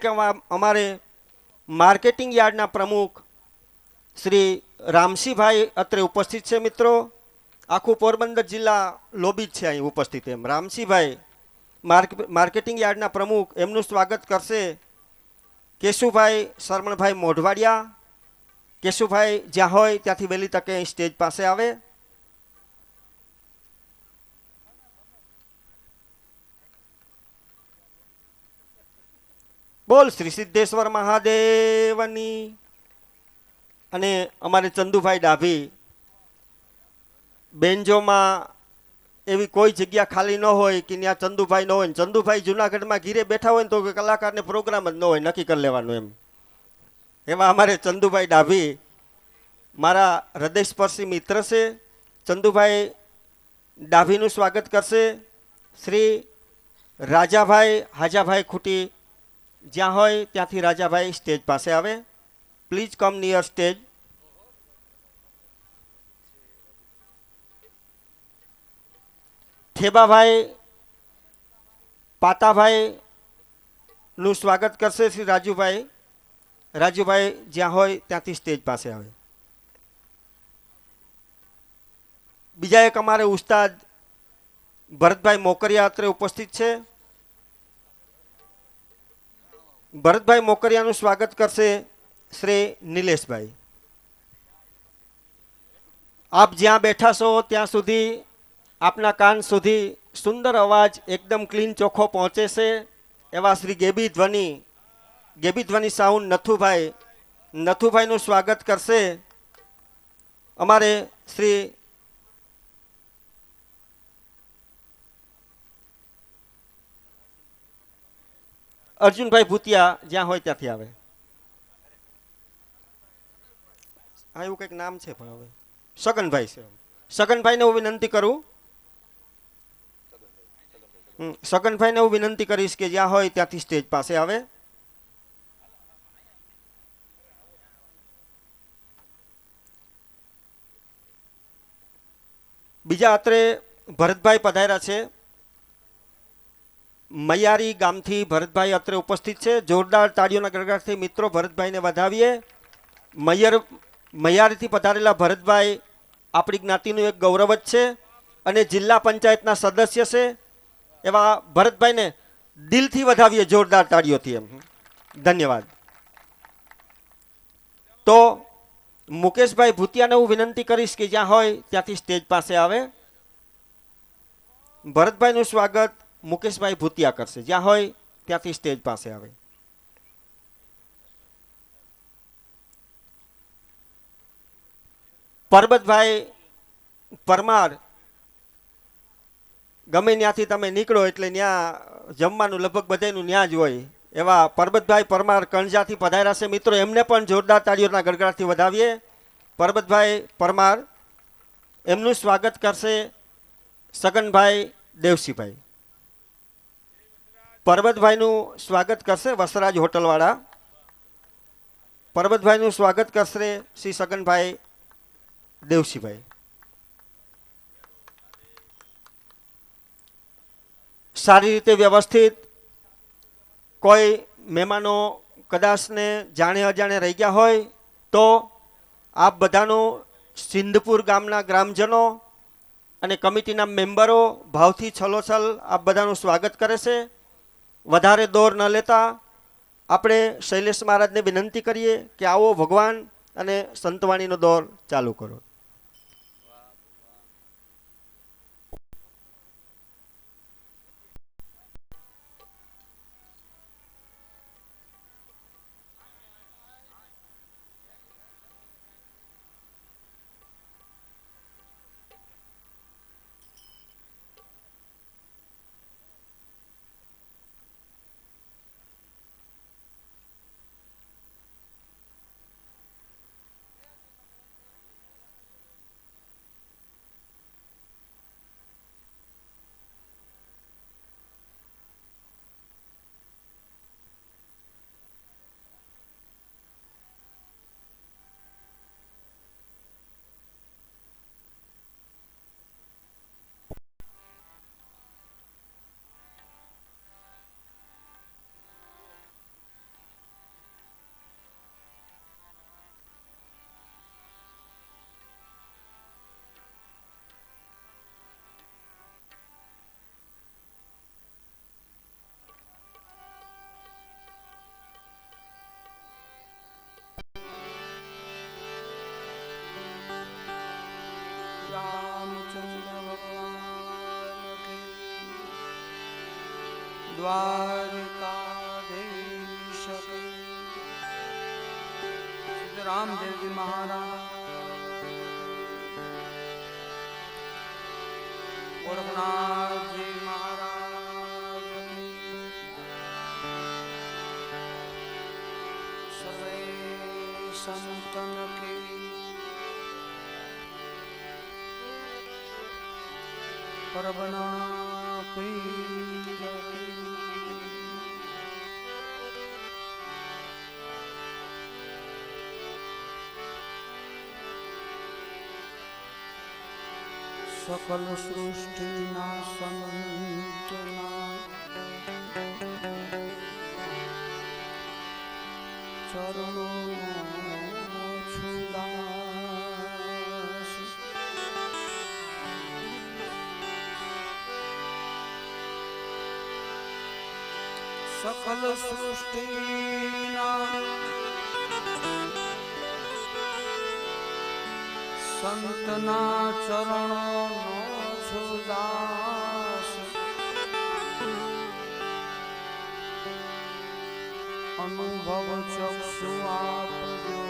કે અમારે માર્કેટિંગ યાર્ડના પ્રમુખ શ્રી રામસિંહભાઈ અત્રે ઉપસ્થિત છે મિત્રો. આખું પોરબંદર જિલ્લા લોબી જ છે અહીં ઉપસ્થિત. એમ રામસિંહભાઈ માર્કેટિંગ યાર્ડના પ્રમુખ, એમનું સ્વાગત કરશે કેશુભાઈ શરમણભાઈ મોઢવાડિયા. કેશુભાઈ જ્યાં હોય ત્યાંથી વહેલી તકે સ્ટેજ પાસે આવે. બોલ શ્રી સિદ્ધેશ્વર મહાદેવની. અને અમારે ચંદુભાઈ ડાભી, બેન્જોમાં એવી કોઈ જગ્યા ખાલી ન હોય કે ત્યાં ચંદુભાઈ ન હોય. ચંદુભાઈ જુનાગઢમાં ઘીરે બેઠા હોય ને તો કલાકારને પ્રોગ્રામ જ ન હોય, નક્કી કરી લેવાનું એમ. એમાં અમારે ચંદુભાઈ ડાભી મારા હૃદયસ્પર્શી મિત્ર છે. ચંદુભાઈ ડાભીનું સ્વાગત કરશે શ્રી રાજાભાઈ હાજાભાઈ ખૂટી. જ્યાં હોય ત્યાંથી રાજાભાઈ સ્ટેજ પાસે આવે. Please come near stage. Thebabhai Patabhai નું સ્વાગત કરશે શ્રી રાજુભાઈ. રાજુભાઈ જ્યાં હોય ત્યાંથી સ્ટેજ પાસે આવે. બીજા એક અમારે ઉસ્તાદ ભરતભાઈ મોકરિયા અત્રે ઉપસ્થિત છે. ભરતભાઈ મોકરિયાનું સ્વાગત કરશે શ્રી નિલેશભાઈ. આપ જ્યાં બેઠા છો ત્યાં સુધી આપના કાન સુધી સુંદર અવાજ એકદમ ક્લીન ચોખ્ખો પહોંચે છે એવા શ્રી ગેબી ધ્વનિ સાઉન્ડ નથુભાઈનું સ્વાગત કરશે અમારે શ્રી અર્જુનભાઈ ભૂતિયા. જ્યાં હોય ત્યાંથી આવે. હા, એવું કંઈક નામ છે પણ હવે સગનભાઈ છે. સગનભાઈને હું વિનંતી કરું, સગનભાઈને હું વિનંતી કરીશ કે જ્યાં હોય ત્યાંથી સ્ટેજ પાસે આવે. બીજા અત્રે ભરતભાઈ પધાર્યા છે. મૈયારી ગામથી ભરતભાઈ અત્રે ઉપસ્થિત છે. જોરદાર તાળીઓના ગડગડાટથી મિત્રો ભરતભાઈને વધાવીએ. મૈયારીથી પધારેલા ભરતભાઈ આપણી જ્ઞાતિનું એક ગૌરવ જ છે અને જિલ્લા પંચાયતના સદસ્ય છે. એવા ભરતભાઈને દિલથી વધાવીએ જોરદાર તાળીઓથી. એમ ધન્યવાદ. તો મુકેશભાઈ ભૂતિયાને હું વિનંતી કરીશ કે જ્યાં હોય ત્યાંથી સ્ટેજ પાસે આવે. ભરતભાઈનું સ્વાગત મુકેશભાઈ ભૂતિયા કરશે. જ્યાં હોય ત્યાંથી સ્ટેજ પાસે આવે. પરબતભાઈ પરમાર, ગમે ત્યાંથી તમે નીકળો એટલે ત્યાં જમવાનું લગભગ બધાનું ત્યાં જ હોય. એવા પરબતભાઈ પરમાર કણજાથી પધાર્યા છે મિત્રો. એમને પણ જોરદાર તાળીઓના ગડગડાટથી વધાવીએ. પરબતભાઈ પરમાર, એમનું સ્વાગત કરશે સગનભાઈ દેવસીભાઈ. પરબતભાઈનું સ્વાગત કરશે વસરાજ હોટલવાળા. પરબતભાઈનું સ્વાગત કરશે શ્રી સગનભાઈ દેવસીભાઈ. સારી રીતે વ્યવસ્થિત કોઈ મહેમાનો કદાચને જાણે અજાણે રહી ગયા હોય તો આપ બધાનું સિંધપુર ગામના ગ્રામજનો અને કમિટીના મેમ્બરો ભાવથી છલોછલ આપ બધાનું સ્વાગત કરે છે. વધારે દોર ન લેતા આપણે શૈલેષ મહારાજને વિનંતી કરીએ કે આવો ભગવાન અને સંતવાણીનો દોર ચાલુ કરો. દ્વારિકાધીશ રામદેવજી મહારાજ ગોરખનાથજી મહારાજ સર્વે સંતન કી પરબના પીર સકલ સૃષ્ટિના સંતના ચરણો છુદાસ સકલ સૃષ્ટિના સંતના ચરણો છુદાસ અનુભવ ચક્ષુ આપજો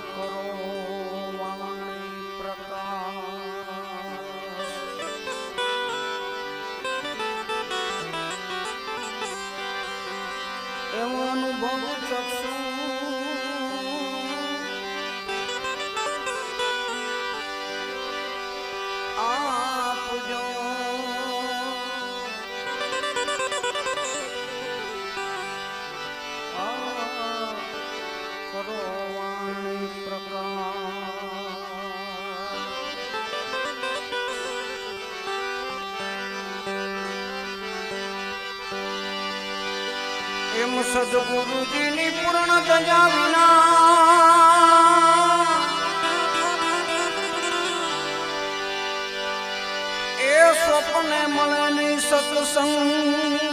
કરો વાણી પ્રકાશ એવો અનુભવ ચક્ષુ આપજો કરો વાણી પ્રકાશ એમ સદગુરુજીની પૂર્ણ દયા વિના એ સ્વપ્ને મળે નહીં સત્સંગ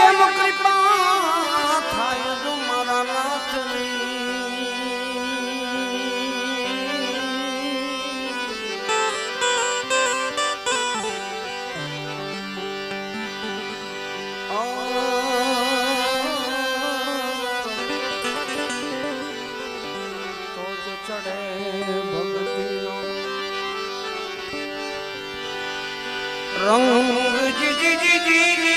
એમ કૃપા થાય જો મારા નાથની તો જ ચડે ભક્તિનો રંગ જી જી જી જી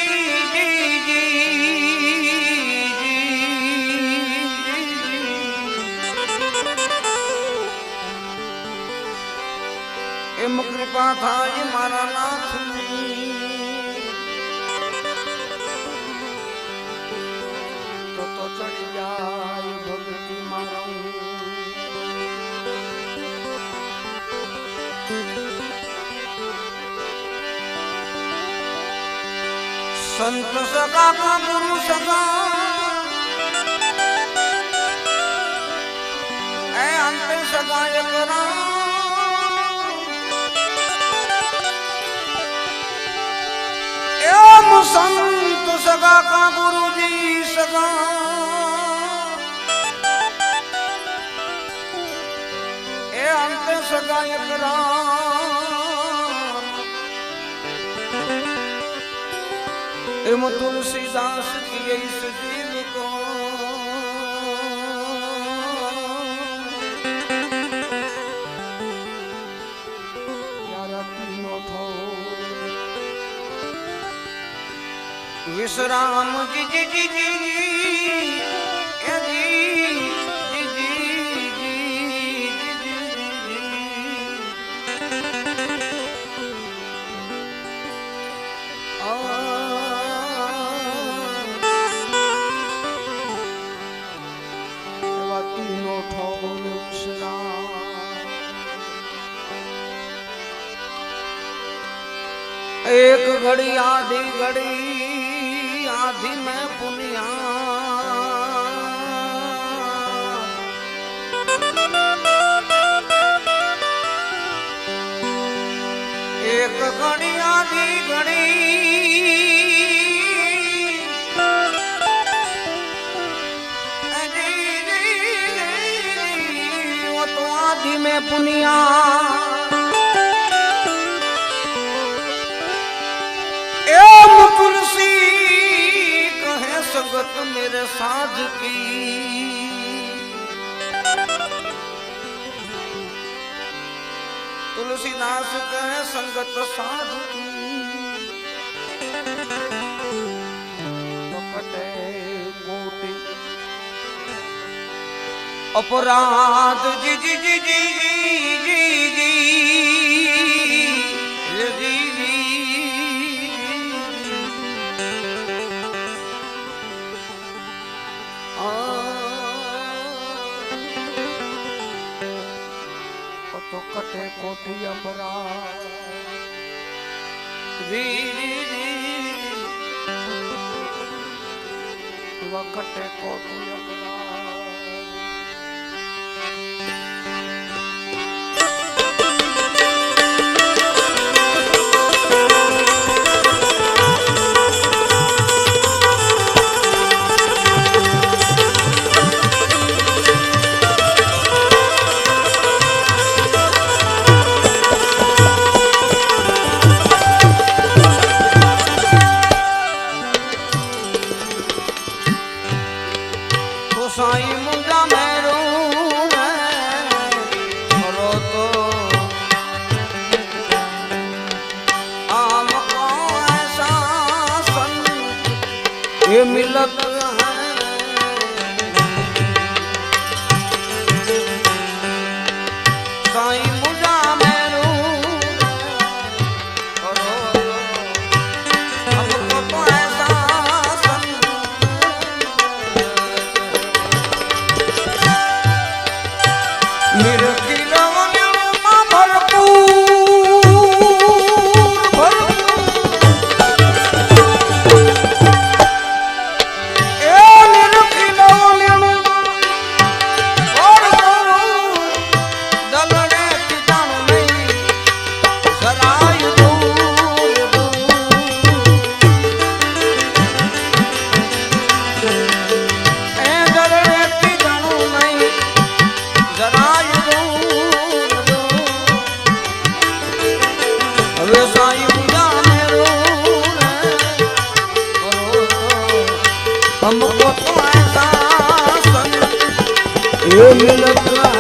એમ કૃપા થાય મારા નાથની તો ચડી જાય ભક્તિ મારા સંત સગા કા ગુરુ સગા એ અંતે સગાય કરા એમ સંત સગા કા ગુરુજી સગા એ અંતે સગાય કરા એમ તુલસીદાસ કિએ સજીવ કો વિશ્રામ જી જી જી જી એ જી જી જી एक घड़ी आधी घड़ी आधी में पुनिया એક ઘણી આધી ઘણી ઓ તો આધી મેં પુનિયા ए तुलसी कहे संगत मेरे साज की तुलसीदास कहे संगत साज की पकटे कोटि अपराध जी जी जी जी जी जी जी जी तो कटे कोठी अपराध कटे कोठी अपराध साईं मुंडा मेरो रो तो आम को ऐसा सन ये मिलत है साईं मुंडा मेरो रो हमको तो ऐसा हमको तो ऐसा संग ये मिलत